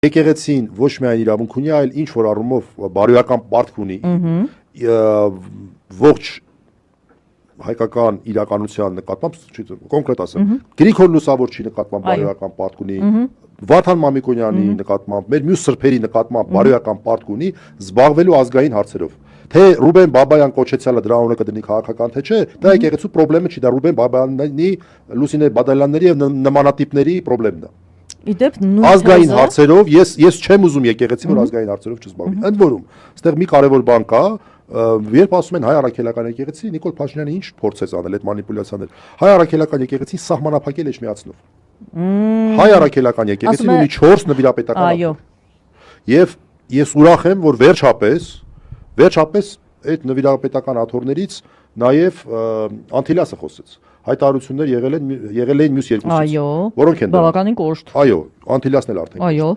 Եկեղեցին ոչ միայն իրավունք ունի, այլ ինչ որ առումով բարոյական պարտք ունի ողջ հայկական իրականության նկատմամբ, կոնկրետ ասեմ, Գրիգոր Լուսավորչի նկատմամբ բարոյական պարտք ունի, Վարդան Մամիկոնյանի նկատմամբ, մեր մյուս սրբերի նկատմամբ բարոյական պարտք ունի զբաղվելու ազգային հարցերով։ Թե Ռուբեն Բաբայան կոչեցյալը դրա անունը կդնի քաղաքական թե չէ, դա եկեղեցու խնդրեմը չի, դա Ռուբեն Բաբայանի, Լուսինե Բադալյանների եւ նմանատիպների խնդրեմն է։ Իդեպ ազգային հարցերով ես չեմ ուզում եկեղեցին որ ազգային հարցերով չզբաղվի։ Ընդ որում, այստեղ մի կարևոր բան կա, երբ ասում են հայ առաքելական եկեղեցի, Նիկոլ Փաշինյանը ինչ փորձեց անել այդ մանիպուլյացիաներ։ Հայ առաքելական եկեղեցին սահմանափակել էջմիածնով։ Հայ առաքելական եկեղեցին ունի 4 նվիրապետական աթոռ։ Եվ ես ուրախ եմ, որ վերջապես այդ նվիրապետական աթոռներից նաև Անտիլիասը խոսեց։ Հայտարարություններ եղել են մյուս երկուսից, որոնք են բավականին կոշտ։ Այո, Անտիլիասն էլ արդեն։ Այո։